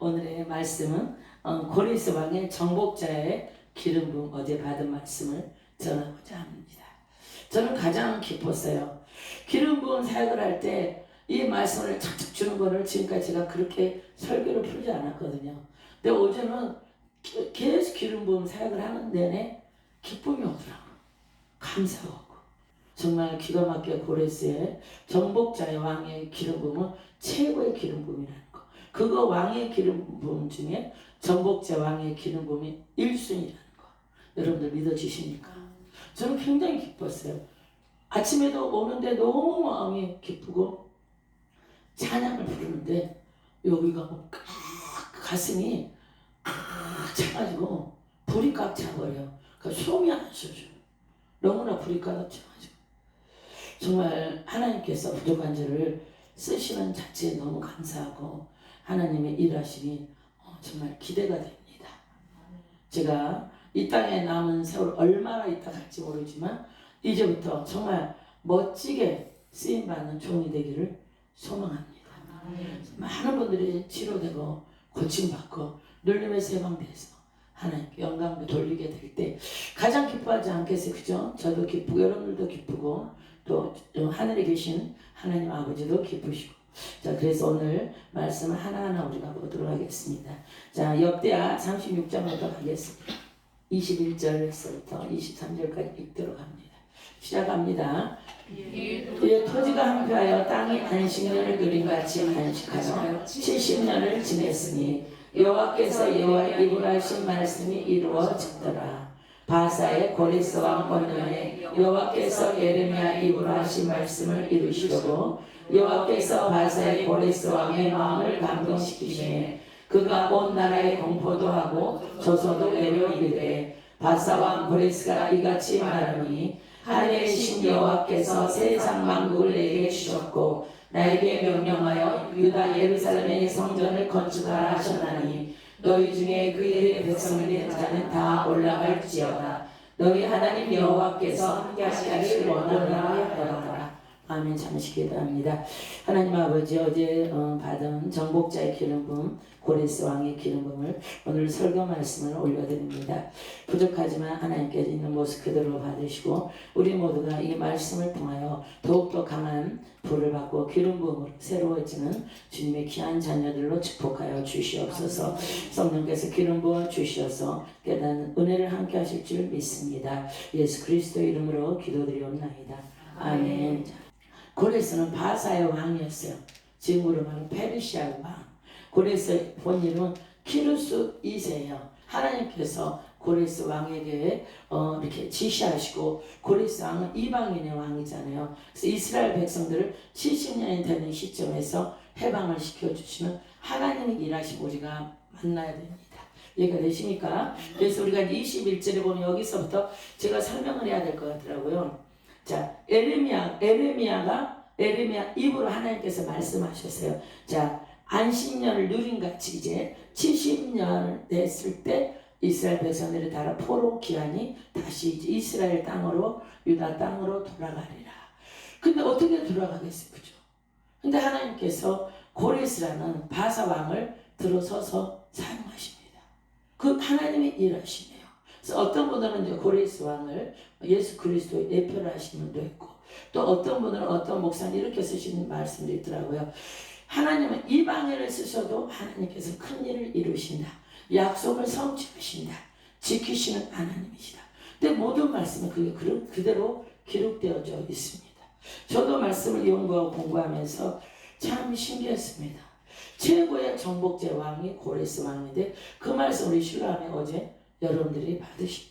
오늘의 말씀은 고레스 왕의 정복자의 기름 부음 어제 받은 말씀을 전하고자 합니다. 저는 가장 기뻤어요. 기름 부음 사역을 할 때 이 말씀을 착착 주는 거를 지금까지 제가 그렇게 설교를 풀지 않았거든요. 근데 어제는 계속 기름 부음 사역을 하는 내내 기쁨이 오더라고요. 감사하고 정말 기가 막히게 고레스의 정복자의 왕의 기름 부음은 최고의 기름 부음이라는 거. 그거 왕의 기름 부음 중에 정복자 왕의 기름 부음이 1순위라는 거. 여러분들 믿어지십니까? 저는 굉장히 기뻤어요. 아침에도 오는데 너무 마음이 기쁘고 찬양을 부르는데 여기가 뭐 가슴이 꽉 차가지고 불이 꽉 차버려. 그러니까 숨이 안 쉬어져요. 너무나 불이 꽉 차가지고 정말 하나님께서 부족한 저를 쓰시는 자체에 너무 감사하고 하나님의 일하심이 정말 기대가 됩니다. 제가 이 땅에 남은 세월 얼마나 있다 갈지 모르지만 이제부터 정말 멋지게 쓰임받는 종이 되기를 소망합니다. 많은 분들이 치료되고 고침받고 눌림에서 해방돼서 하나님께 영광을 돌리게 될 때 가장 기뻐하지 않겠어요? 그죠? 저도 기쁘고 여러분들도 기쁘고 또 하늘에 계신 하나님 아버지도 기쁘시고. 자, 그래서 오늘 말씀을 하나하나 우리가 보도록 하겠습니다. 자, 역대하 36장부터 가겠습니다. 21절에서부터 23절까지 읽도록 합니다. 시작합니다. 그의 토지가 항폐하여 땅이 안식년을 누림같이 안식하여 70년을 지냈으니 여호와께서 여호와의 입으로 하신 말씀이 이루어졌더라. 바사의 고레스 왕 번년에 여호와께서 예레미야 입으로 하신 말씀을 이루시려고 여호와께서 바사의 고레스 왕의 마음을 감동시키시매 그가 온 나라에 공포도 하고 조소도 외려 이르되 바사 왕 고레스가 이같이 말하니 하늘의 신 여호와께서 세상 만국을 내게 주셨고 나에게 명령하여 유다 예루살렘의 성전을 건축하라 하셨나니 너희 중에 그의 백성이 된 자는 다 올라갈지어다. 너희 하나님 여호와께서 함께 하시기를 원하노라 하였더라. 아멘. 잠시 기도합니다. 하나님 아버지 어제 받은 정복자의 기름 부음 고레스 왕의 기름 부음을 오늘 설교 말씀을 올려드립니다. 부족하지만 하나님께서 있는 모습 그대로 받으시고 우리 모두가 이 말씀을 통하여 더욱더 강한 불을 받고 기름 부음으로 새로워지는 주님의 귀한 자녀들로 축복하여 주시옵소서. 성령께서 기름 부어 주시어서 깨닫는 은혜를 함께 하실 줄 믿습니다. 예수 그리스도의 이름으로 기도드리옵나이다. 아멘. 고레스는 바사의 왕이었어요. 지금으로 말하면 페르시아 왕. 고레스의 본이름은 키루스 2세예요. 하나님께서 고레스 왕에게 이렇게 지시하시고 고레스 왕은 이방인의 왕이잖아요. 그래서 이스라엘 백성들을 70년이 되는 시점에서 해방을 시켜주시는 하나님의 일하심 우리가 만나야 됩니다. 이해가 되십니까? 그래서 우리가 21절에 보면 여기서부터 제가 설명을 해야 될 것 같더라고요. 자, 에레미야 입으로 하나님께서 말씀하셨어요. 자, 안식년을 누린 같이 이제 70년 됐을 때 이스라엘 백성들이 따라 포로 기한이 다시 이제 이스라엘 땅으로 유다 땅으로 돌아가리라. 근데 어떻게 돌아가겠어요, 그죠? 근데 하나님께서 고레스라는 바사 왕을 들어서서 사용하십니다. 그 하나님의 일하시네요. 그래서 어떤 분들은 이제 고레스 왕을 예수 그리스도의 대표를 하시는 분도 있고 또 어떤 분들은 어떤 목사님 이렇게 쓰시는 말씀도 있더라고요. 하나님은 이방인을 쓰셔도 하나님께서 큰 일을 이루신다. 약속을 성취하신다. 지키시는 하나님이시다. 근데 모든 말씀은 그게 그대로 기록되어져 있습니다. 저도 말씀을 연구하고 공부하면서 참 신기했습니다. 최고의 정복자 왕이 고레스 왕인데 그 말씀 우리 신랑이 어제 여러분들이 받으신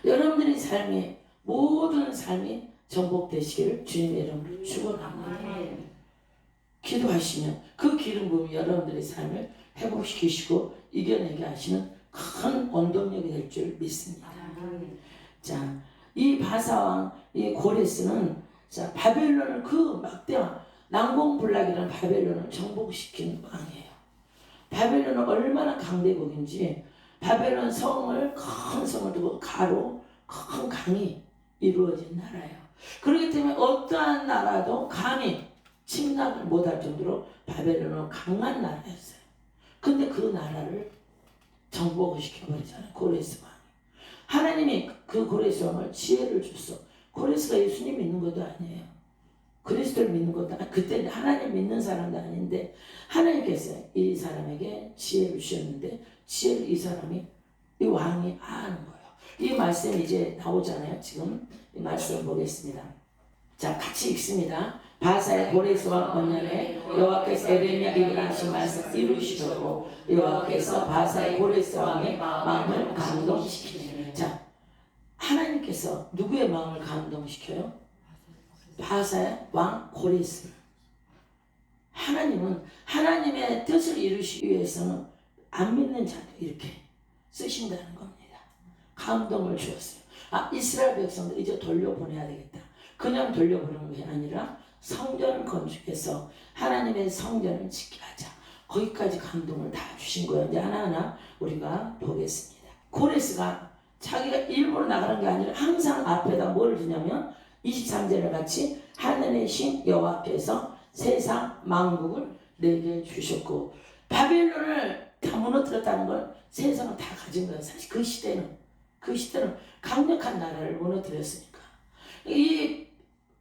거예요. 여러분들의 삶이 모든 삶이 정복되시기를 주님의 이름으로 축원합니다. 기도하시면 그 기름 부음이 여러분들의 삶을 회복시키시고 이겨내게 하시는 큰 원동력이 될 줄 믿습니다. 자, 이 바사왕 이 고레스는 자 바벨론을 그 막대한 난공불락이라는 바벨론을 정복시킨 왕이에요. 바벨론은 얼마나 강대국인지 바벨론 성을 큰 성을 두고 가로 큰 강이 이루어진 나라예요. 그렇기 때문에 어떠한 나라도 감히 침략을 못할 정도로 바벨론은 강한 나라였어요. 나라를 정복을 시켜버리잖아요. 고레스 왕. 하나님이 그 고레스 왕을 지혜를 줬어. 고레스가 예수님 믿는 것도 아니에요. 그리스도를 믿는 것도 그때 하나님 믿는 사람도 아닌데 하나님께서 이 사람에게 지혜를 주셨는데 지혜를 이 사람이 이 왕이 아는 거예요. 이 말씀이 이제 나오잖아요. 지금 이 말씀을 보겠습니다. 자, 같이 읽습니다. 바사의 고레스 왕 언년에 여호와께서 에레미야 입으로 하신 말씀 이루시려고 여호와께서 바사의 고레스 왕의 마음을 감동시키시니. 자, 하나님께서 누구의 마음을 감동시켜요? 바사의 왕 고레스. 하나님은 하나님의 뜻을 이루시기 위해서는 안 믿는 자도 이렇게 쓰신다는 겁니다. 감동을 주었어요. 이스라엘 백성들 이제 돌려보내야 되겠다. 그냥 돌려보내는 게 아니라 성전을 건축해서 하나님의 성전을 짓게 하자. 거기까지 감동을 다 주신 거예요. 이제 하나하나 우리가 보겠습니다. 고레스가 자기가 일부러 나가는 게 아니라 항상 앞에다 뭘 주냐면 23절에 같이 하늘의 신 여호와께서 세상 만국을 내게 주셨고, 바벨론을 다 무너뜨렸다는 건 세상을 다 가진 거예요. 사실 그 시대는 강력한 나라를 무너뜨렸으니까. 이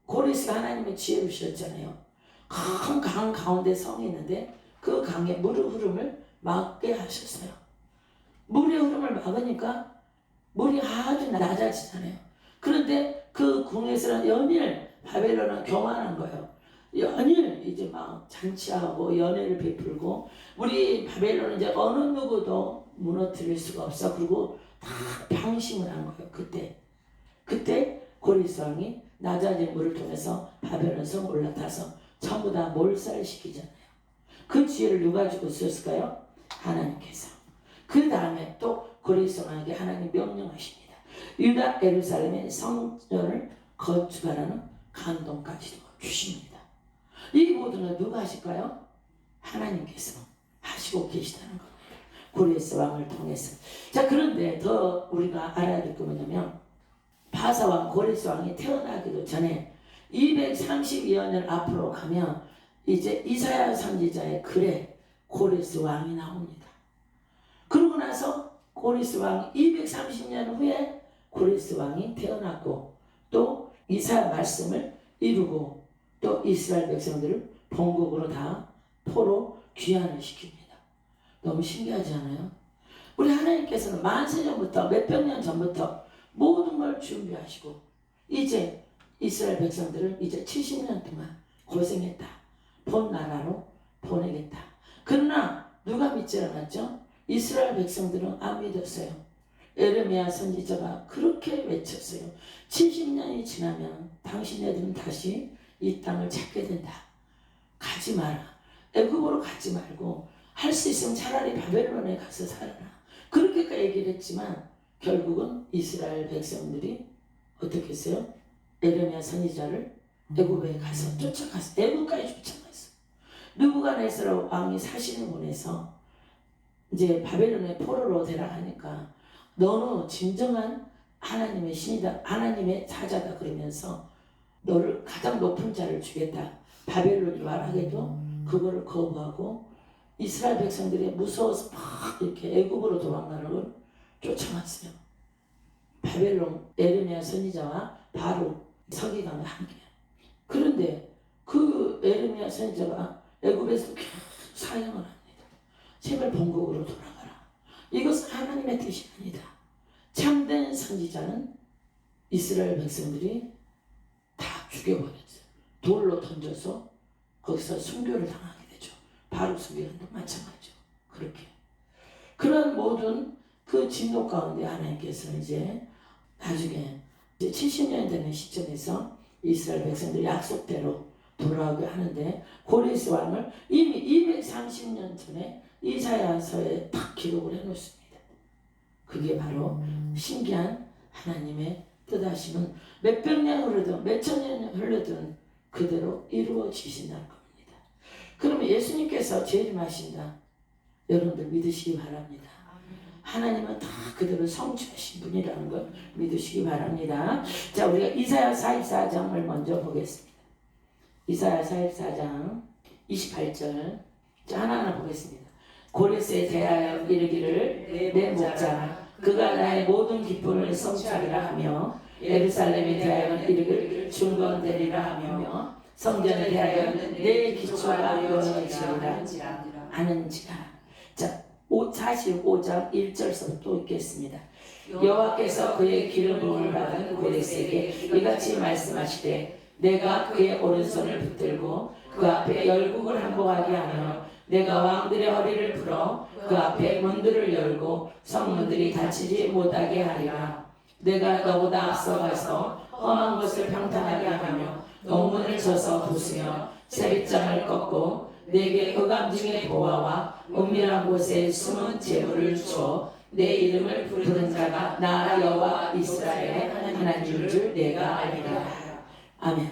고레스가 하나님의 지혜를 주셨잖아요. 큰 강 가운데 성이 있는데 그 강에 물의 흐름을 막게 하셨어요. 물의 흐름을 막으니까 물이 아주 낮아지잖아요. 그런데 그 궁에서는 연일 바벨론은 교만한 거예요. 연일 이제 막 잔치하고 연회를 베풀고, 우리 바벨론은 이제 어느 누구도 무너뜨릴 수가 없어. 그리고 다 방심을 한 거예요. 그때 고레스 왕이 낮아진 물을 통해서 바벨론 성 올라타서 전부 다 몰살시키잖아요. 그 지혜를 누가 주고 있었을까요? 하나님께서. 그 다음에 또 고레스 왕에게 하나님 명령하십니다. 유다 예루살렘의 성전을 건축하라는 감동까지도 주십니다. 이 모든 걸 누가 하실까요? 하나님께서 하시고 계시다는 겁니다. 고레스 왕을 통해서. 자, 그런데 더 우리가 알아야 될 게 뭐냐면, 바사 왕 고레스 왕이 태어나기도 전에 232여 년 앞으로 가면 이제 이사야 선지자의 글에 고레스 왕이 나옵니다. 그러고 나서 고레스 왕 230년 후에 고레스 왕이 태어났고, 또 이사야 말씀을 이루고, 또 이스라엘 백성들을 본국으로 다 포로 귀환을 시킵니다. 너무 신기하지 않아요? 우리 하나님께서는 만세전부터 몇백 년 전부터 모든 걸 준비하시고, 이제 이스라엘 백성들을 이제 70년 동안 고생했다. 본 나라로 보내겠다. 그러나 누가 믿지 않았죠? 이스라엘 백성들은 안 믿었어요. 에레미야 선지자가 그렇게 외쳤어요. 70년이 지나면 당신네들은 다시 이 땅을 찾게 된다. 가지 마라. 애굽으로 가지 말고 할 수 있으면 차라리 바벨론에 가서 살아라. 그렇게 얘기를 했지만 결국은 이스라엘 백성들이 어떻게 했어요? 에레미야 선지자를 애굽에 가서 쫓아갔어. 애굽까지 쫓아갔어. 느부갓네살 왕이 사신을 보내서 이제 바벨론의 포로로 데려가니까 너는 진정한 하나님의 신이다, 하나님의 사자다 그러면서 너를 가장 높은 자를 주겠다. 바벨론을 말하게도 그거를 거부하고 이스라엘 백성들이 무서워서 막 이렇게 애굽으로 도망가는 걸 쫓아갔어요. 바벨론 에레미야 선지자와 바로 서기관과 함께. 그런데 그 에레미야 선지자가 애굽에서 계속 사형을 합니다. 제발 본국으로 돌아가라. 이것은 하나님의 뜻이 아니다. 참된 선지자는 이스라엘 백성들이 다 죽여버렸어요. 돌로 던져서 거기서 순교를 당하게 되죠. 바로 순교한도 마찬가지죠. 그렇게. 그런 모든 그 진노 가운데 하나님께서 이제 나중에 이제 70년 되는 시점에서 이스라엘 백성들이 약속대로 돌아오게 하는데, 고레스 왕을 이미 230년 전에 이사야서에 딱 기록을 해놓습니다. 그게 바로 신기한 하나님의 뜻하심은 몇백 년 흐르든 몇천 년 흐르든 그대로 이루어지신다는 겁니다. 그러면 예수님께서 재림하신다. 여러분들 믿으시기 바랍니다. 하나님은 다 그대로 성취하신 분이라는 걸 믿으시기 바랍니다. 자, 우리가 이사야 44장을 먼저 보겠습니다. 이사야 44장 28절. 자, 하나하나 보겠습니다. 고레스에 대하여 이르기를 내 목자라 그가 나의 모든 기쁨을 성취하리라 하며 예루살렘에 대하여 이르기를 중건되리라 하며 성전에 대하여는 내 기초가 이루어지리라 하는지라. 자, 45장 1절서부터 또 읽겠습니다. 여호와께서 그의 기름 부음을 받은 고레스에게 이같이 말씀하시되 내가 그의 오른손을 붙들고 그 앞에 열국을 항복하게 하며 내가 왕들의 허리를 풀어 그 앞에 문들을 열고 성문들이 닫히지 못하게 하리라. 내가 너보다 앞서가서 험한 것을 평탄하게 하며 농문을 쳐서 부수며 세빗장을 꺾고 내게 흑암 중의 보화와 은밀한 곳에 숨은 재물을 줘 내 이름을 부르는 자가 나 여호와 이스라엘의 하나님인 줄 내가 알리라. 아멘.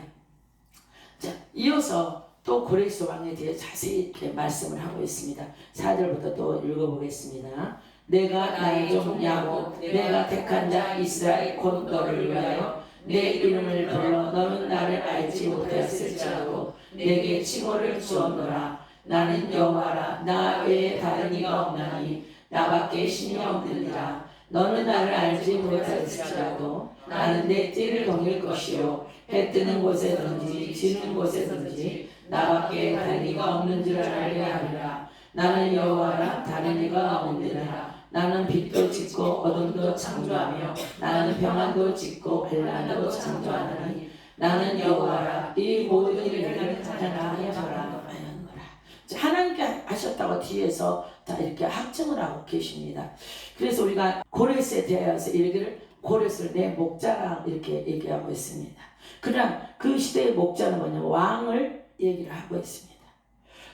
자, 이어서 또 고레스 왕에 대해 자세히 이렇게 말씀을 하고 있습니다. 4절부터 또 읽어보겠습니다. 내가 나의 종 야곱 내가 택한 자 이스라엘 곧 너를 위하여 내 이름을 불러 너는 나를 알지 못하였을지라도 내게 칭호를 주었노라. 나는 여호와라 나 외에 다른 이가 없나니 나밖에 신이 없느니라. 너는 나를 알지 못하였을지라도 나는 내 띠를 동일 것이요 해 뜨는 곳에든지 지는 곳에든지 나밖에 다른 이가 없는 줄 알게 하리라. 나는 여호와라 다른 이가 없느니라. 나는 빛도 짓고 어둠도 창조하며 나는 평안도 짓고 환난도 창조하나니 나는 여호와라 이 모든 일을 하나님께 하였노라. 하나님께 하셨다고 뒤에서 다 이렇게 확증을 하고 계십니다. 그래서 우리가 고레스에 대하여서 이르기를 고레스를 내 목자라 이렇게 얘기하고 있습니다. 그러나 그 시대의 목자는 뭐냐면 왕을 얘기를 하고 있습니다.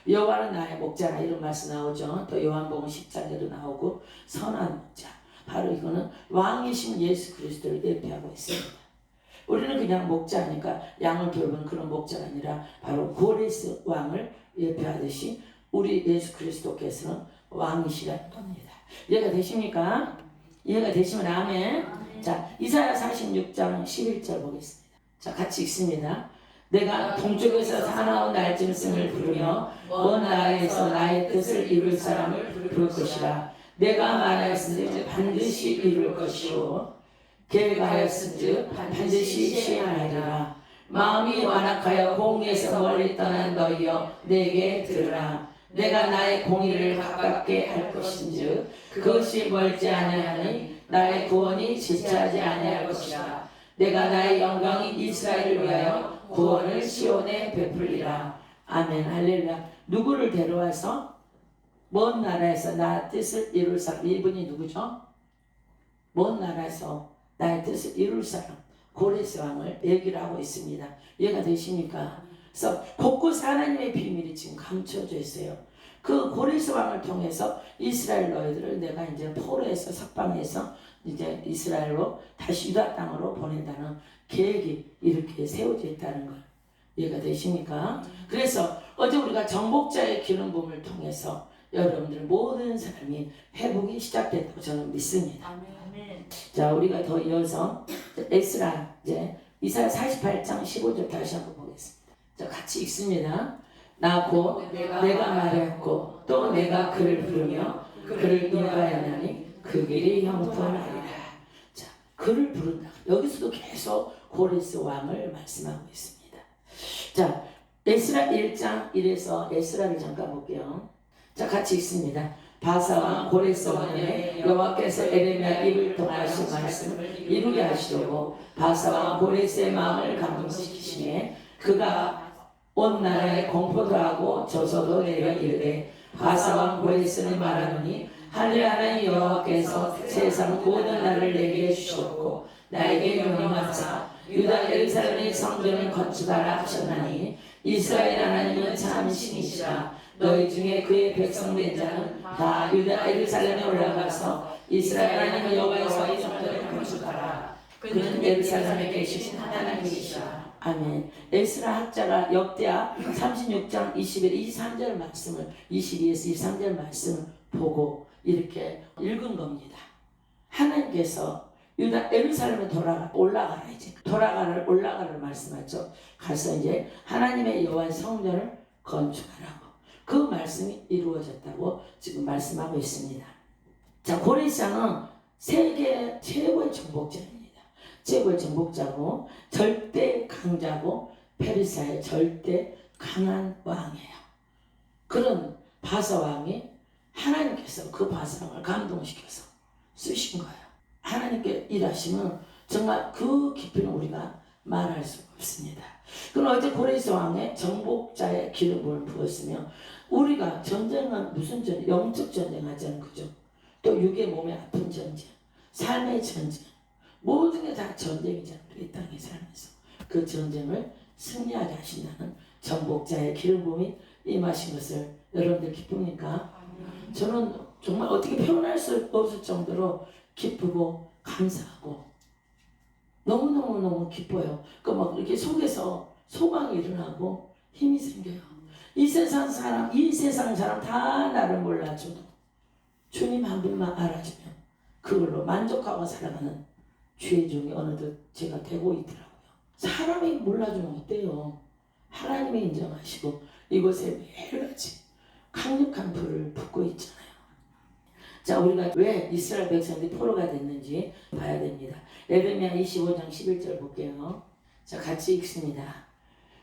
여호와는 나의 목자라 이런 말씀 나오죠. 또 요한복음 10장에도 나오고 선한 목자. 바로 이거는 왕이신 예수 그리스도를 예표하고 있습니다. 우리는 그냥 목자니까 양을 돌보는 그런 목자가 아니라 바로 고레스 왕을 예표하듯이 우리 예수 그리스도께서는 왕이시라는 겁니다. 이해가 되십니까? 이해가 되시면 아멘. 자, 이사야 46장 11절 보겠습니다. 자, 같이 읽습니다. 내가 동쪽에서 사나운 날짐승을 부르며 먼 나라에서 나의 뜻을 이룰 사람을 부를 것이라. 내가 말하였은즉 반드시 이룰 것이요 계획하였은즉 반드시 시행하리라. 마음이 완악하여 공의에서 멀리 떠난 너희여 내게 들으라. 내가 나의 공의를 가깝게 할 것인즉 그것이 멀지 아니하니 나의 구원이 지체하지 아니할 것이라. 내가 나의 영광이 이스라엘을 위하여 구원을 시온에 베풀리라. 아멘. 할렐루야. 누구를 데려와서 먼 나라에서 나의 뜻을 이룰 사람. 이분이 누구죠? 먼 나라에서 나의 뜻을 이룰 사람. 고레스 왕을 얘기를 하고 있습니다. 이해가 되십니까? 그래서 곳곳 하나님의 비밀이 지금 감춰져 있어요. 그 고레스 왕을 통해서 이스라엘 너희들을 내가 이제 포로에서 석방해서 이제 이스라엘로 다시 유다 땅으로 보낸다는 계획이 이렇게 세워져 있다는 걸 이해가 되십니까? 그래서 어제 우리가 정복자의 기름 부음을 통해서 여러분들 모든 사람이 회복이 시작됐다고 저는 믿습니다. 자, 우리가 더 이어서 에스라 이제 이사야 48장 15절 다시 한번 보겠습니다. 자, 같이 읽습니다. 나 곧 내가 말했고 또 내가 그를 부르며 그를 인도하였나니 그 길이 형통하리라. 자, 그를 부른다. 여기서도 계속 고레스 왕을 말씀하고 있습니다. 자, 에스라 1장 1에서 에스라를 잠깐 볼게요. 자, 같이 읽습니다. 바사왕 고레스 왕에 여호와께서 에레미야 입을 통하신 말씀을 이루게 하시려고 바사왕 고레스의 마음을 감동시키시매 그가 온 나라에 공포도 하고 저소도 내려 이르되 바사왕 고레스는 말하노니 하늘 하나님 여호와께서 세상 모든 나를 내게 주셨고 나에게 명령하사 유다 예루살렘의 성전을 건축하라 하셨나니 이스라엘 하나님은 참 신이시라. 너희 중에 그의 백성된 자는 다 유다 예루살렘에 올라가서 이스라엘 하나님 여호와의 성전을 건축하라. 그는 예루살렘에 계신 하나님이시라. 아멘. 에스라 학자가 역대하 36장 21, 23절 말씀을 22에서 23절 말씀을 보고 이렇게 읽은 겁니다. 하나님께서 유다 예루살렘에 올라가라 이제 올라가를 말씀하죠. 가서 이제 하나님의 여호와의 성전을 건축하라고. 그 말씀이 이루어졌다고 지금 말씀하고 있습니다. 자, 고레스왕은 세계 최고의 정복자입니다. 최고의 정복자고 절대 강자고 페르시아의 절대 강한 왕이에요. 그런 바사왕이 하나님께서 그 바사왕을 감동시켜서 쓰신 거예요. 하나님께 일하시면 정말 그 깊이는 우리가 말할 수가 없습니다. 그럼 어제 고레스 왕의 정복자의 기름을 부었으며 우리가 전쟁은 무슨 전쟁? 영적 전쟁 하잖아요. 그죠? 또 육의 몸에 아픈 전쟁, 삶의 전쟁, 모든 게 다 전쟁이잖아요. 이 땅에 살면서 그 전쟁을 승리하게 하신다는 정복자의 기름 부음이 임하신 것을 여러분들 기쁩니까? 저는 정말 어떻게 표현할 수 없을 정도로 기쁘고 감사하고 너무너무 기뻐요. 막 이렇게 속에서 소망이 일어나고 힘이 생겨요. 이 세상 사람 다 나를 몰라줘도 주님 한 분만 알아주면 그걸로 만족하고 살아가는 주의 종이 어느덧 제가 되고 있더라고요. 사람이 몰라주면 어때요? 하나님이 인정하시고 이곳에 매일같이 강력한 불을 붓고 있잖아요. 자, 우리가 왜 이스라엘 백성들이 포로가 됐는지 봐야 됩니다. 에레미야 25장 11절 볼게요. 자, 같이 읽습니다.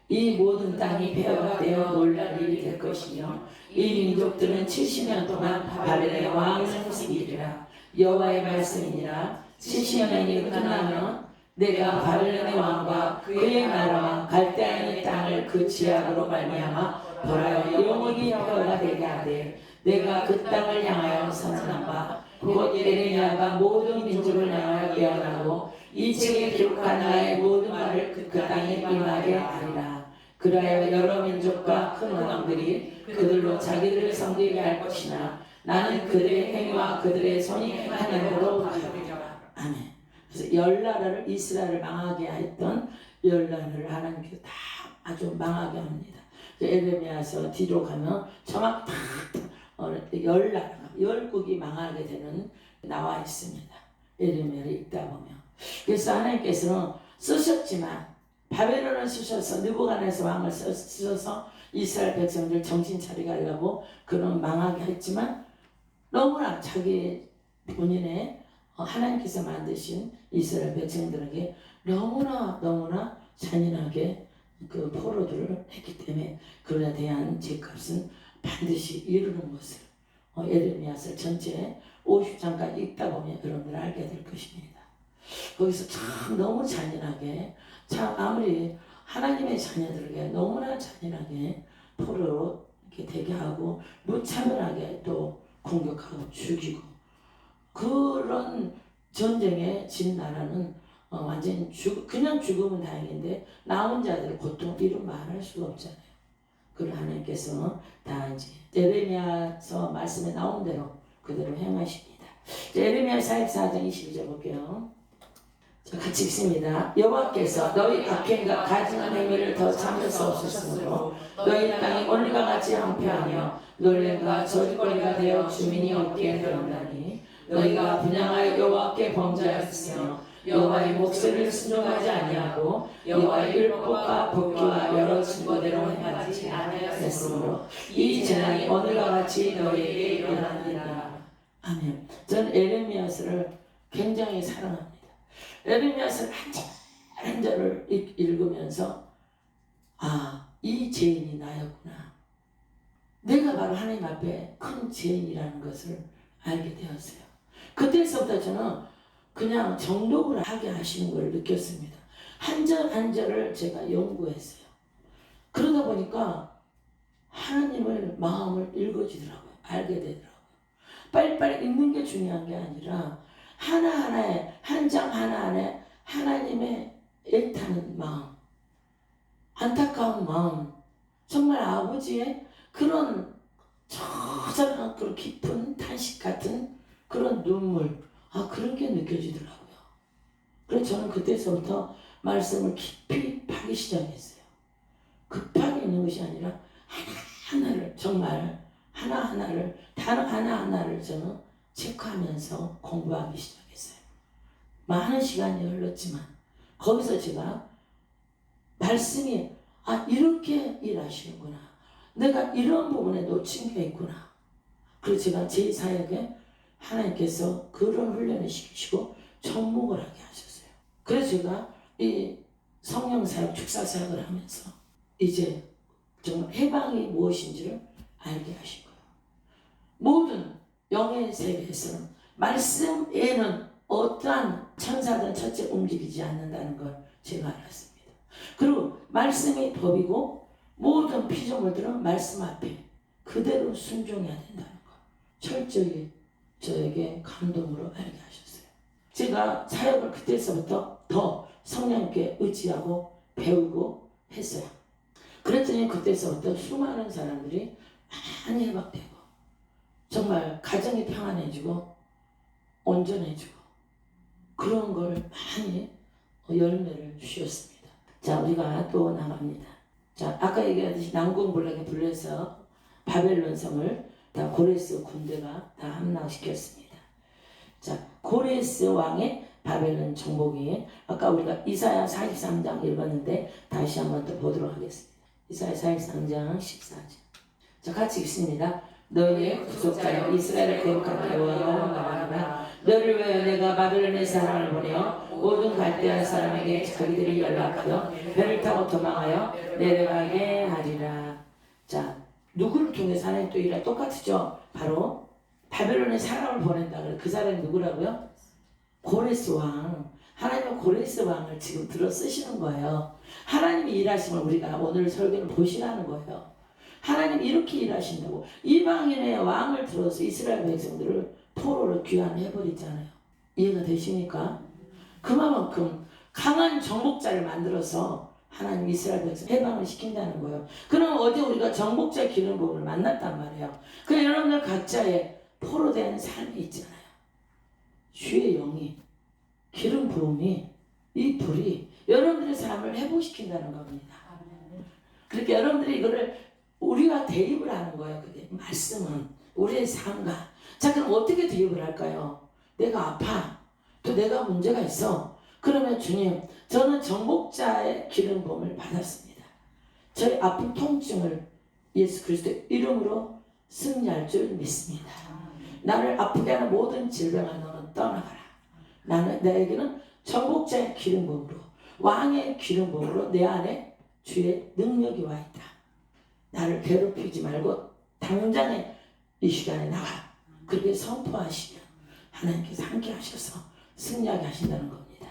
이 모든 땅이 폐허가 되어 놀랄 일이 될 것이며 이 민족들은 70년 동안 바벨의 왕을 섬기리라. 여호와의 말씀이니라. 70년이 끝나면 내가 바벨론의 왕과 그의 나라와 갈대아인의 땅을 그 지약으로 말미암아 벌하여 영원히 폐허가 되게 하되 내가 그 땅을 향하여 선언한 바 곧 예레미야가 모든 민족을 향하여 예언하고 이 책에 기록한 나의 모든 말을 그 땅에 임하게 하리라. 그리하여 여러 민족과 큰 왕들이 그들로 자기들을 섬기게 할 것이나 나는 그들의 행위와 그들의 손이 하는 대로 하리라. 아멘. 그래서 열 나라를 이스라엘을 망하게 했던 열 나라를 하나님께서 다 아주 망하게 합니다. 에레미야서 뒤로 가면 정확 다 열 나라가 열국이 망하게 되는 나와 있습니다. 에레미야를 읽다 보면. 그래서 하나님께서는 쓰셨지만 바벨론을 쓰셔서 느부갓네살 왕을 쓰셔서 이스라엘 백성들 정신 차리게 하려고 그런 망하게 했지만 너무나 자기 본인의 하나님께서 만드신 이스라엘 백성들에게 너무나 잔인하게 그 포로들을 했기 때문에 그에 대한 죄값은 반드시 이루는 것을 에레미야서 전체 50장까지 읽다 보면 여러분들 알게 될 것입니다. 거기서 참 너무 잔인하게 참 아무리 하나님의 자녀들에게 너무나 잔인하게 포로로 이렇게 되게 하고 무차별하게 또 공격하고 죽이고 그런 전쟁에 진 나라는 완전히 그냥 죽으면 다행인데 남은 자들의 고통 이런 말할 수가 없잖아요. 그걸 하나님께서 다 이제 에레미야서 말씀에 나온 대로 그대로 행하십니다. 에레미야 44장 22절 볼게요. 자, 같이 읽습니다. 여호와께서 너희 악행과 가증한 행위를 더 참을 수 없으므로 너희 땅이 오늘과 같이 황폐하며 놀림과 저주거리가 되어 주민이 없게 되었나니 너희가 분향하여 여호와께 범죄하였으며 여호와의 목소리를 순종하지 아니하고 여호와의 율법과 법규와 여러 증거대로 행하지 아니하였으므로 이 재난이 오늘과 같이 너희에게 일어나니라. 아멘. 저는 에레미야서를 굉장히 사랑합니다. 에레미야서를 한 절을 읽으면서 이 죄인이 나였구나. 내가 바로 하나님 앞에 큰 죄인이라는 것을 알게 되었어요. 그때서부터 저는 그냥 정독을 하게 하시는 걸 느꼈습니다. 한 절 한 절을 제가 연구했어요. 그러다 보니까 하나님을 마음을 읽어지더라고요. 알게 되더라고요. 빨리빨리 읽는 게 중요한 게 아니라 하나하나에 한 장 하나하나에 하나님의 애타는 마음, 안타까운 마음, 정말 아버지의 그런 처절한 그런 깊은 탄식 같은 그런 눈물, 그런 게 느껴지더라고요. 그래서 저는 그때서부터 말씀을 깊이 파기 시작했어요. 급하게 있는 것이 아니라 하나하나를 정말 하나하나를 단어 하나하나를 저는 체크하면서 공부하기 시작했어요. 많은 시간이 흘렀지만 거기서 제가 말씀이 이렇게 일하시는구나. 내가 이런 부분에 놓친 게 있구나. 그래서 제가 제 사역에 하나님께서 그런 훈련을 시키시고 접목을 하게 하셨어요. 그래서 제가 이 성령 사역, 축사 사역을 하면서 이제 정말 해방이 무엇인지를 알게 하신 거예요. 모든 영의 세계에서는 말씀에는 어떠한 천사든 첫째 움직이지 않는다는 걸 제가 알았습니다. 그리고 말씀이 법이고 모든 피조물들은 말씀 앞에 그대로 순종해야 된다는 것 철저히 저에게 감동으로 알게 하셨어요. 제가 사역을 그때서부터 더 성령님께 의지하고 배우고 했어요. 그랬더니 그때서부터 수많은 사람들이 많이 회복되고 정말 가정이 평안해지고 온전해지고 그런 걸 많이 열매를 주셨습니다. 자, 우리가 또 나갑니다. 자, 아까 얘기하듯이 난공불락에 불려서 바벨론 성을 다 고레스 군대가 다 함락시켰습니다. 자, 고레스 왕의 바벨론 정복이 아까 우리가 이사야 43장 읽었는데 다시 한번 또 보도록 하겠습니다. 이사야 43장 14절. 자, 같이 읽습니다. 너희의 구속자여 이스라엘을 거룩하게 여호와가 말하노라. 너를 위하여 내가 바벨론의 사람을 보내어 모든 갈대아 사람에게 자기들이 연락하여 배를 타고 도망하여 내려가게 하리라. 자, 누구를 통해서 하나님 또 일하 똑같죠. 바로 바벨론의 사람을 보낸다. 그 사람이 누구라고요? 고레스 왕. 하나님은 고레스 왕을 지금 들어 쓰시는 거예요. 하나님이 일하심을 우리가 오늘 설교를 보시라는 거예요. 하나님 이렇게 일하신다고. 이방인의 왕을 들어서 이스라엘 백성들을 포로로 귀환해버리잖아요. 이해가 되십니까? 그만큼 강한 정복자를 만들어서 하나님 이스라엘 백성 해방을 시킨다는 거예요. 그럼 어제 우리가 정복자 기름 부음을 만났단 말이에요. 그 여러분들 각자의 포로된 삶이 있잖아요. 주의 영이 기름 부음이 이 불이 여러분들의 삶을 회복시킨다는 겁니다. 그렇게 여러분들이 이거를 우리가 대입을 하는 거예요. 그게 말씀은 우리의 삶과. 자, 그럼 어떻게 대입을 할까요? 내가 아파. 또 내가 문제가 있어. 그러면 주님, 저는 정복자의 기름 부음을 받았습니다. 저의 아픈 통증을 예수 그리스도의 이름으로 승리할 줄 믿습니다. 나를 아프게 하는 모든 질병을 너는 떠나가라. 나에게는 정복자의 기름 부음으로 왕의 기름 부음으로 내 안에 주의 능력이 와 있다. 나를 괴롭히지 말고 당장에 이 시간에 나가. 그렇게 선포하시면 하나님께서 함께 하셔서 승리하게 하신다는 겁니다.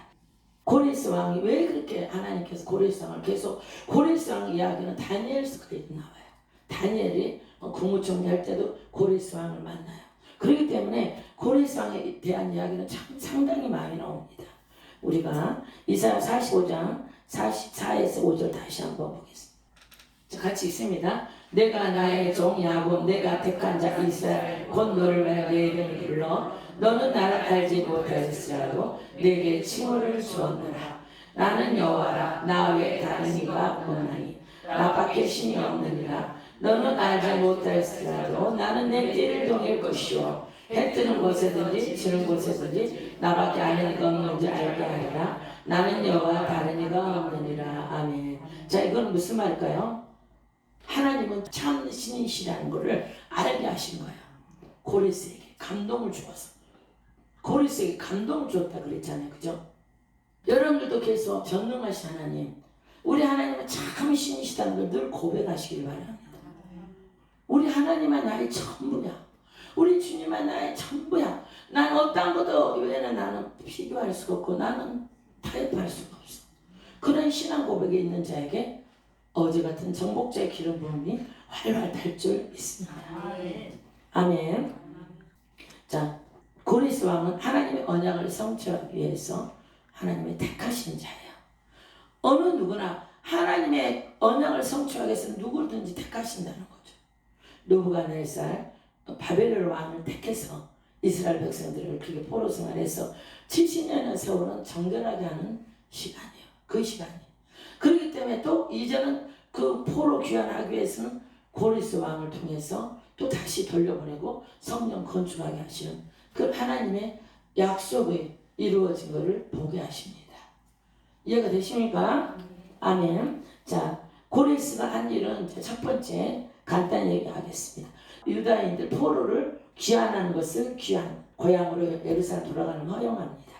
고레스 왕이 왜 그렇게 하나님께서 고레스 왕을 계속 고레스 왕 이야기는 다니엘서까지 나와요. 다니엘이 국무총리할 때도 고레스 왕을 만나요. 그렇기 때문에 고레스 왕에 대한 이야기는 참 상당히 많이 나옵니다. 우리가 이사야 45장 44에서 5절 다시 한번 보겠습니다. 같이 읽습니다. 내가 나의 종 야곱 내가 택한 자 이스라엘 곧 너를 위하여 내 이름을 불러 너는 나를 알지 못하였으라도 내게 칭호를 주었느라. 나는 여호와라. 나 외에 다른 이가 없나니 나밖에 신이 없느니라. 너는 알지 못하였으라도 나는 내 띠를 동일 것이요 해 뜨는 곳에든지 지는 곳에든지 나밖에 아는 이가 없는지 알게 하리라. 나는 여호와 다른 이가 없느니라. 아멘. 자, 이건 무슨 말일까요? 하나님은 참 신이시라는 것을 알게 하신 거예요. 고레스에게 감동을 주어서. 고레스에게 감동을 줬다 그랬잖아요. 그죠? 여러분들도 계속 전능하신 하나님, 우리 하나님은 참 신이시다는 걸 늘 고백하시길 바랍니다. 우리 하나님은 나의 전부야. 우리 주님은 나의 전부야. 난 어떤 것도 외에는 나는 비교할 수가 없고 나는 타협할 수가 없어. 그런 신앙 고백에 있는 자에게 어제 같은 정복자의 기름 부음이 활활 탈 줄 믿습니다. 아멘. 자, 고레스 왕은 하나님의 언약을 성취하기 위해서 하나님의 택하신 자예요. 어느 누구나 하나님의 언약을 성취하기 위해서 누구든지 택하신다는 거죠. 느부갓네살 바벨론 왕을 택해서 이스라엘 백성들을 그렇게 포로 생활해서 70년의 세월은 정결하게 하는 시간이에요. 그 시간이. 그렇기 때문에 또 이제는 그 포로 귀환하기 위해서는 고레스 왕을 통해서 또 다시 돌려보내고 성령 건축하게 하시는 그 하나님의 약속이 이루어진 것을 보게 하십니다. 이해가 되십니까? 아멘. 자, 고레스가 한 일은 첫 번째 간단히 얘기하겠습니다. 유다인들 포로를 귀환하는 것을 귀환 고향으로 예루살렘 돌아가는 걸 허용합니다.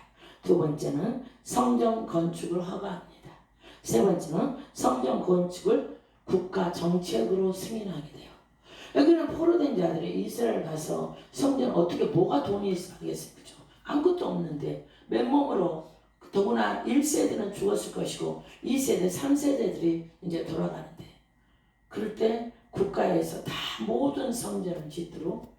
두 번째는 성전 건축을 허가합니다. 세 번째는 성전 건축을 국가 정책으로 승인하게 돼요. 여기는 포로된 자들이 이스라엘 가서 성전 어떻게 뭐가 돈이 있겠습니까? 아무것도 없는데 맨몸으로, 더구나 1세대는 죽었을 것이고 2세대, 3세대들이 이제 돌아가는데, 그럴 때 국가에서 다 모든 성전을 짓도록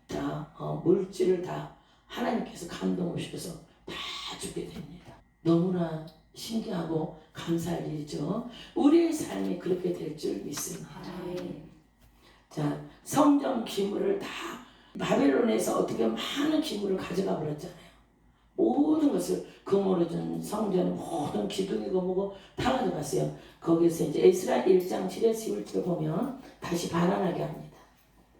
다 물질을 다 하나님께서 감동하셔서 다 주게 됩니다. 너무나 신기하고 감사할 일이죠. 우리의 삶이 그렇게 될 줄 믿습니다. 자, 성전 기물을 다 바벨론에서 어떻게 많은 기물을 가져가 버렸잖아요. 모든 것을 금으로 준 성전 모든 기둥이고 뭐고 다 가져갔어요. 거기서 이제 에스라 1장 7에서 11절 보면 다시 반환하게 합니다.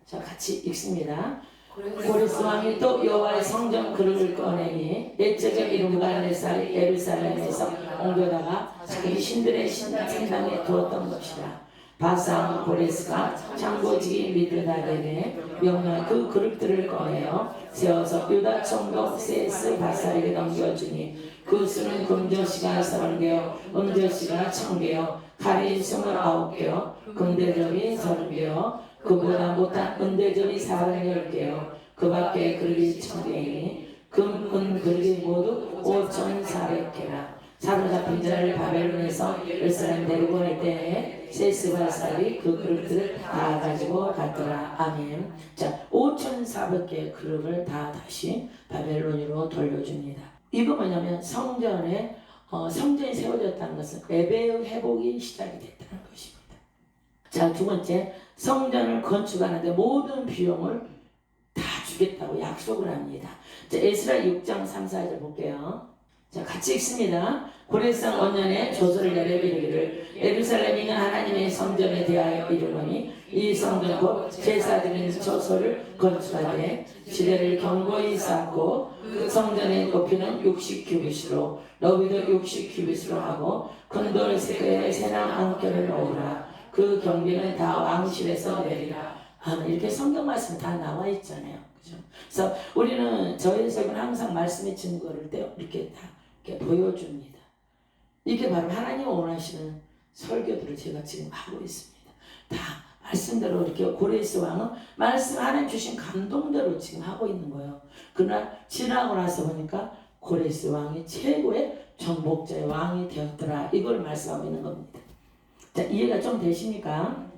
자, 같이 읽습니다. 고레스 왕이 또 여호와의 성전 그릇을 꺼내니 옛적의 이름가네살 예루살렘에서 옮겨다가 자기 신들의 신당에 두었던 것이라. 바상 고레스가 창고지기 미드다에게 명령한 그 그릇들을 꺼내어 세워서 유다 총독 세스 바살에게 넘겨주니 그 수는 금저씨가 30개요 은저씨가 1000개요 칼이 29개요 금대접이 30개요 그보다 못한 은대접이 410개요 그 밖에 그릇이 1000개이니 금, 은 그릇이 모두 5400개라. 사로잡힌 자를 바벨론에서 예루살렘 내려고 할 때에 세스바살이 그 그릇들을 다 가지고 갔더라. 아멘. 자, 5400개의 그릇을 다 다시 바벨론으로 돌려줍니다. 이거 뭐냐면 성전이 세워졌다는 것은 예배의 회복이 시작이 됐다는 것입니다. 자, 두 번째, 성전을 건축하는데 모든 비용을 다 주겠다고 약속을 합니다. 자, 에스라 6장 3, 4절 볼게요. 자, 같이 읽습니다. 고레스왕 원년에 조서를 내려 이르기를 예루살렘이는 하나님의 성전에 대하여 이르노니 이 성전 곧 제사드리는 조서를 건축하되 지대를 견고히 쌓고 그 성전의 높이는 60규빗으로 너비도 60규빗으로 하고 큰 돌 3개에 새낭 안개를 놓으라. 그 경비는 다 왕실에서 내리라. 이렇게 성경 말씀 다 나와 있잖아요. 그죠? 그래서 우리는 저희 설교는 항상 말씀의 증거를 이렇게 다 이렇게 보여줍니다. 이게 바로 하나님 원하시는 설교들을 제가 지금 하고 있습니다. 다 말씀대로 이렇게 고레스 왕은 말씀 하나님 주신 감동대로 지금 하고 있는 거예요. 그러나 지나고 나서 보니까 고레스 왕이 최고의 정복자의 왕이 되었더라. 이걸 말씀하고 있는 겁니다. 자, 이해가 좀 되십니까?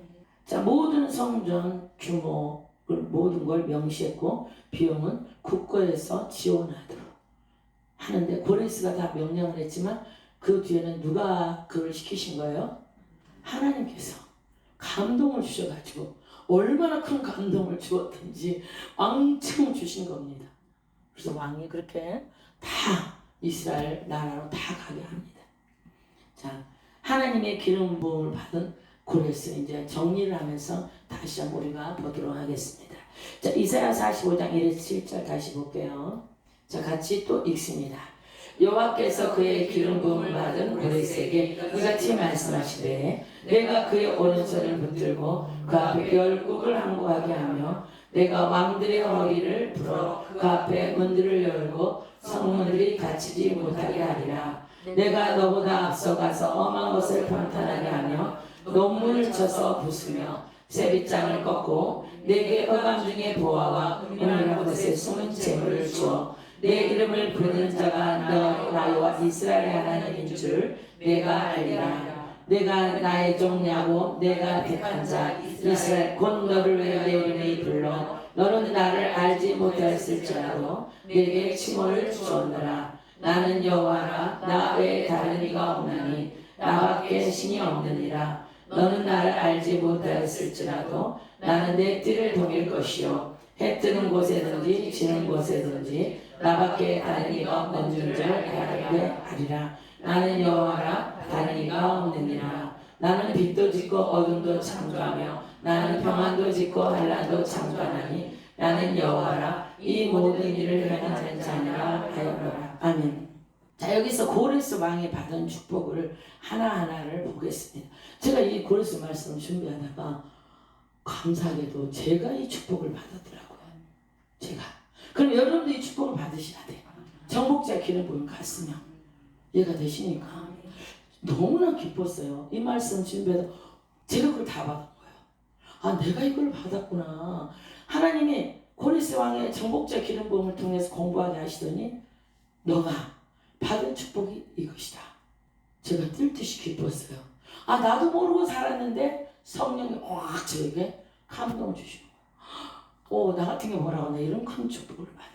자, 모든 성전 규모 모든 걸 명시했고 비용은 국가에서 지원하도록 하는데 고레스가 다 명령을 했지만 그 뒤에는 누가 그걸 시키신 거예요? 하나님께서 감동을 주셔가지고 얼마나 큰 감동을 주었든지 왕창 주신 겁니다. 그래서 왕이 그렇게 다 이스라엘 나라로 다 가게 합니다. 자, 하나님의 기름 부음을 받은 고레스 이제 정리를 하면서 다시 한번 우리가 보도록 하겠습니다. 자, 이사야 45장 1에서 7절 다시 볼게요. 자, 같이 또 읽습니다. 여호와께서 그의 기름 부음을 받은 고레스에게 이같이 말씀하시되 내가 그의 오른손을 붙들고 그 앞에 열국을 항구하게 하며 내가 왕들의 허리를 풀어 그 앞에 문들을 열고 성문들이 닫히지 못하게 하리라. 내가 너보다 앞서가서 엄한 것을 평탄하게 하며 논문을 쳐서 부수며 세빗장을 꺾고 내게 어감 중에 보화와 은밀한 것에 숨은 재물을 주어 내 이름을 부르는 자가 나와 이스라엘의 하나님인 줄 내가 알리라. 내가 나의 종 야곱 내가 택한 자 이스라엘 곧 너를 위해 내 이름을 불러 너는 나를 알지 못하였을지라도 내게 칭호를 주었노라. 나는 여호와라. 나 외에 다른 이가 없나니 나밖에 신이 없느니라. 너는 나를 알지 못하였을지라도 나는 내 띠를 동일 것이요 해 뜨는 곳에든지 지는 곳에든지 나밖에 다른 이가 없는 줄 알리라. 나는 여호와라. 다른 이가 없느니라. 나는 빛도 짓고 어둠도 창조하며 나는 평안도 짓고 환난도 창조하나니 나는 여호와라. 이 모든 일을 행하는 자니라 하여라. 아멘. 자, 여기서 고레스 왕이 받은 축복을 하나하나를 보겠습니다. 제가 이 고레스 말씀을 준비하다가 감사하게도 제가 이 축복을 받았더라고요. 제가. 그럼 여러분도 이 축복을 받으셔야 돼요. 정복자 기름 부음 갔으면 얘가 되시니까 너무나 기뻤어요. 이 말씀 준비해서 제가 그걸 다 받은 거예요. 아, 내가 이걸 받았구나. 하나님이 고레스 왕의 정복자 기름 부음을 통해서 공부하게 하시더니 너가 받은 축복이 이것이다. 제가 뜰 듯이 기뻤어요. 아, 나도 모르고 살았는데 성령이 확 저에게 감동을 주시고, 나 같은 게 뭐라고 하나 이런 큰 축복을 받았네.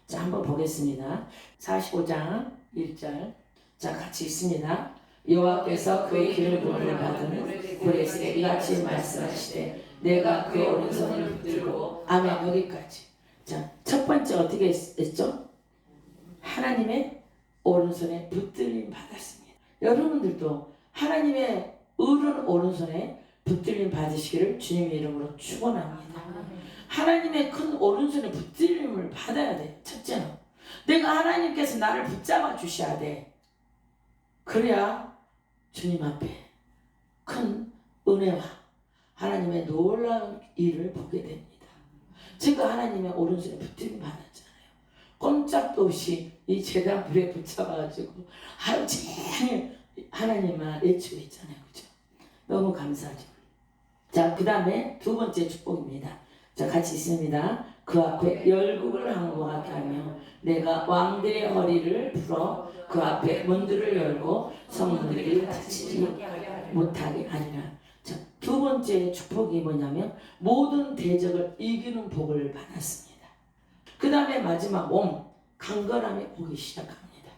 자, 한번 보겠습니다. 45장 1절. 자, 같이 있습니다. 여호와께서 그 기름 부음을 받은 고레스에게 이같이 말씀하시되 내가 그 오른손을 붙들고 아멘. 여기까지. 자, 첫 번째 어떻게 했죠? 하나님의 오른손에 붙들림 받았습니다. 여러분들도 하나님의 의로운 오른손에 붙들림 받으시기를 주님의 이름으로 축원합니다. 하나님의 큰 오른손에 붙들림을 받아야 돼. 첫째는 내가 하나님께서 나를 붙잡아 주셔야 돼. 그래야 주님 앞에 큰 은혜와 하나님의 놀라운 일을 보게 됩니다. 제가 하나님의 오른손에 붙들림 받았잖아요. 꼼짝도 없이 이 제단 불에 붙잡아가지고 하루 종일 하나님만 외치고 있잖아요. 그죠? 너무 감사하죠. 자, 그 다음에 두 번째 축복입니다. 자, 같이 있습니다. 그 앞에 열국을 항복하게 하며 내가 왕들의 허리를 풀어 그 앞에 문들을 열고 성문들이 닫히지 못하게 하리라. 자, 두 번째 축복이 뭐냐면 모든 대적을 이기는 복을 받았습니다. 그 다음에 마지막 강건함이 오기 시작합니다.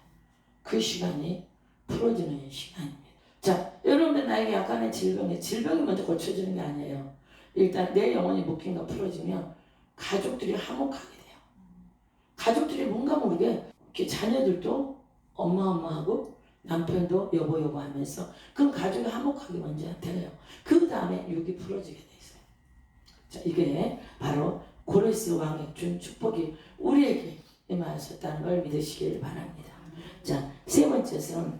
그 시간이 풀어지는 시간입니다. 자, 여러분들 나에게 약간의 질병이 먼저 고쳐지는 게 아니에요. 일단 내 영혼이 묶인 거 풀어지면 가족들이 화목하게 돼요. 가족들이 뭔가 모르게 이렇게 자녀들도 엄마하고 남편도 여보 하면서 그럼 가족이 화목하게 먼저 돼요. 그 다음에 육이 풀어지게 돼 있어요. 자, 이게 바로 고레스 왕의 준 축복이 우리에게 임하셨다는 걸 믿으시길 바랍니다. 자, 세 번째는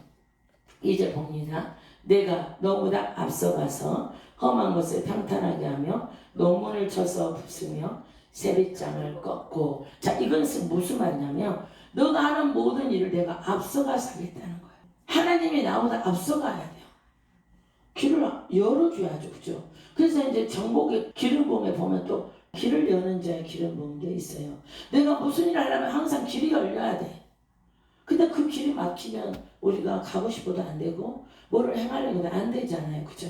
이제 봅니다. 내가 너보다 앞서가서 험한 것을 평탄하게 하며 논문을 쳐서 부수며 세빗장을 꺾고. 자, 이것은 무슨 말이냐면 너가 하는 모든 일을 내가 앞서가서 하겠다는 거예요. 하나님이 나보다 앞서가야 돼요. 길을 열어줘야죠. 그죠? 그래서 이제 정복의 기름 부음에 보면 또 길을 여는 자의 기름 부음도 있어요. 내가 무슨 일을 하려면 항상 길이 열려야 돼. 근데 그 길이 막히면 우리가 가고 싶어도 안 되고 뭐를 행하려고도 안 되잖아요. 그죠?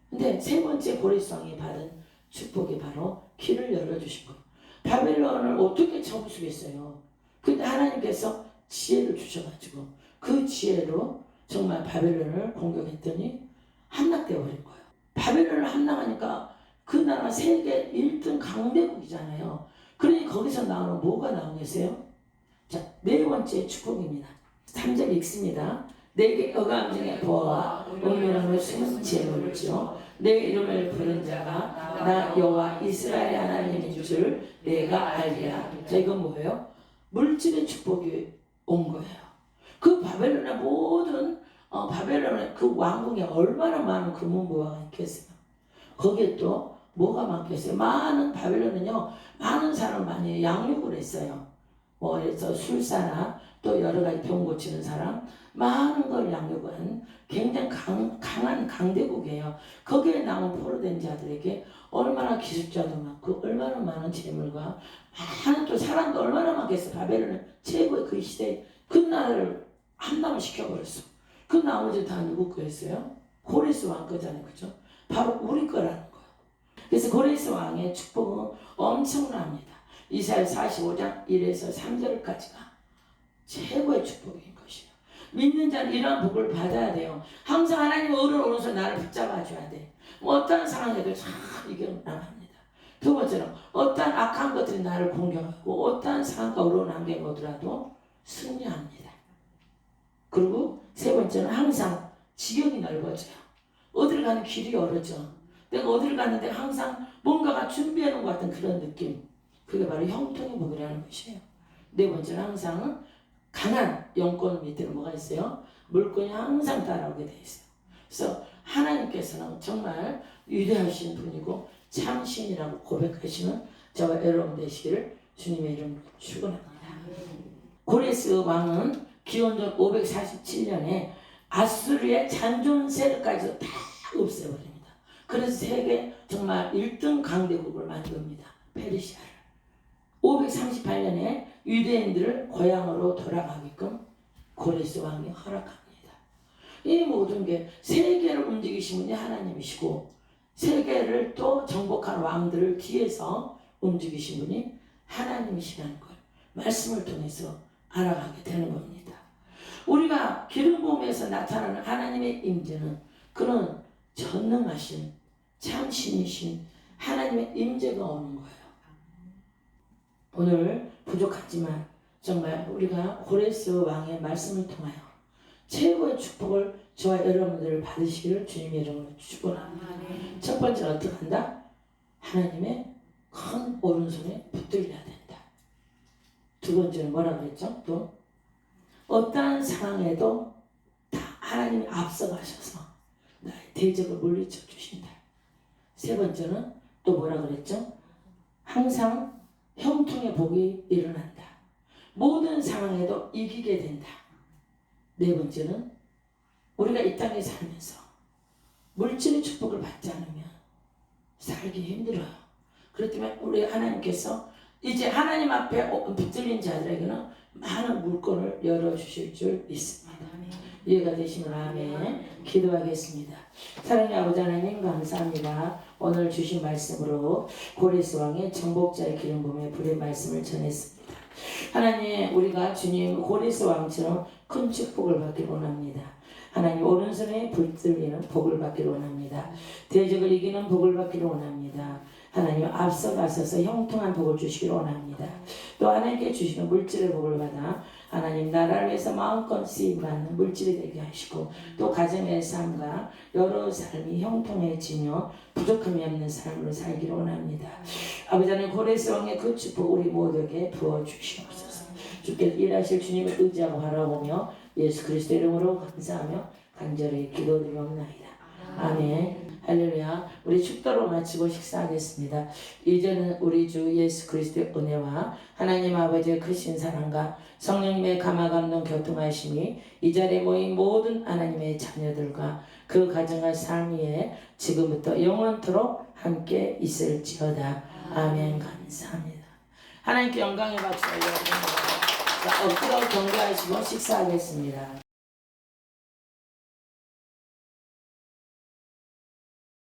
근데 세 번째 고레스 왕이 받은 축복이 바로 길을 열어주신 거예요. 바벨론을 어떻게 쳐부수겠어요? 근데 하나님께서 지혜를 주셔가지고 그 지혜로 정말 바벨론을 공격했더니 함락되어 버린 거예요. 바벨론을 함락하니까 그 나라 세계 1등 강대국이잖아요. 그러니 거기서 나오는 뭐가 나오겠어요? 자, 네 번째 축복입니다. 3절 읽습니다. 내게 어감 중에 보아와 은밀함을 숨은 재물을 주어 내 이름을 부른 자가 나 여호와 이스라엘의 하나님인 줄 내가 알리라. 자, 이건 뭐예요? 물질의 축복이 온 거예요. 그 바벨론의 모든 바벨론의 그 왕궁에 얼마나 많은 금은보화가 있겠어요. 거기에 또 뭐가 많겠어요? 많은 바벨론은요, 많은 사람 많이 양육을 했어요. 그래서 술사나 또 여러 가지 병 고치는 사람 많은 걸 양육한 굉장히 강한 강대국이에요. 거기에 나온 포로된 자들에게 얼마나 기술자도 많고 얼마나 많은 재물과 많은 또 사람도 얼마나 많겠어. 바벨론은 최고의 그 시대에 그 나라를 함락을 시켜버렸어. 그 나머지 다 누구 거였어요? 고레스 왕 거잖아요. 그죠? 바로 우리 거라는 거예요. 그래서 고레스 왕의 축복은 엄청납니다. 이사야 45장 1에서 3절까지가 최고의 축복인 것이에요. 믿는 자는 이러한 복을 받아야 돼요. 항상 하나님 오른손 나를 붙잡아줘야 돼. 어떠한 상황에도 잘 이겨나갑니다. 두 번째는 어떠한 악한 것들이 나를 공격하고 어떠한 상황과 어려운 환경에 오더라도 승리합니다. 그리고 세 번째는 항상 지경이 넓어져요. 어딜 가는 길이 열어져. 내가 어딜 가는데 항상 뭔가가 준비해 놓은 것 같은 그런 느낌. 그게 바로 형통의 복이라는 것이에요. 네 번째는 항상 강한 영권 밑에는 뭐가 있어요? 물권이 항상 따라오게 돼 있어요. 그래서 하나님께서는 정말 위대하신 분이고 참신이라고 고백하시는 저와 여러분 되시기를 주님의 이름으로 축원합니다. 고레스 왕은 기원전 547년에 아수르의 잔존 세력까지도 다 없애버립니다. 그래서 세계 정말 1등 강대국을 만듭니다. 페르시아를. 538년에 유대인들을 고향으로 돌아가게끔 고레스 왕이 허락합니다. 이 모든 게 세계를 움직이신 분이 하나님이시고 세계를 또 정복한 왕들을 뒤에서 움직이신 분이 하나님이시라는 걸 말씀을 통해서 알아가게 되는 겁니다. 우리가 기름 부음에서 나타나는 하나님의 임재는 그런 전능하신 참신이신 하나님의 임재가 오는 거예요. 오늘 부족하지만 정말 우리가 고레스 왕의 말씀을 통하여 최고의 축복을 저와 여러분들을 받으시기를 주님의 이름으로 축원합니다. 첫 번째는 어떻게 한다? 하나님의 큰 오른손에 붙들려야 된다. 두 번째는 뭐라 그랬죠? 또 어떠한 상황에도 다 하나님이 앞서가셔서 나의 대적을 물리쳐 주신다. 세 번째는 또 뭐라 그랬죠? 항상 형통의 복이 일어난다. 모든 상황에도 이기게 된다. 네 번째는 우리가 이 땅에 살면서 물질의 축복을 받지 않으면 살기 힘들어요. 그렇기 때문에 우리 하나님께서 이제 하나님 앞에 붙들린 자들에게는 많은 물건을 열어주실 줄 믿습니다. 이해가 되시면 아멘. 기도하겠습니다. 사랑의 아버지 하나님 감사합니다. 오늘 주신 말씀으로 고레스 왕의 정복자의 기름 부음의 불의 말씀을 전했습니다. 하나님 우리가 주님 고레스 왕처럼 큰 축복을 받기를 원합니다. 하나님 오른손에 붙들리는 복을 받기를 원합니다. 대적을 이기는 복을 받기를 원합니다. 하나님 앞서가셔서 형통한 복을 주시기를 원합니다. 또 하나님께 주시는 물질의 복을 받아 하나님 나라를 위해서 마음껏 쓰임받는 물질이 되게 하시고 또 가정의 삶과 여러 삶이 형통해지며 부족함이 없는 삶으로 살기를 원합니다. 아버지 하나님 고레스 왕의 그 축복 우리 모두에게 부어주시옵소서. 주께서 일하실 주님을 의지하고 바라보며 예수 그리스도 이름으로 감사하며 간절히 기도드리옵나이다. 아멘. 할렐루야. 우리 축도로 마치고 식사하겠습니다. 이제는 우리 주 예수 그리스도의 은혜와 하나님 아버지의 크신 사랑과 성령님의 감화감동 교통하심이 이 자리에 모인 모든 하나님의 자녀들과 그 가정과 삶 위에 지금부터 영원토록 함께 있을지어다. 아멘. 감사합니다. 하나님께 영광의 박수 올려드립니다. 자, 엎드려 경배하시고 식사하겠습니다.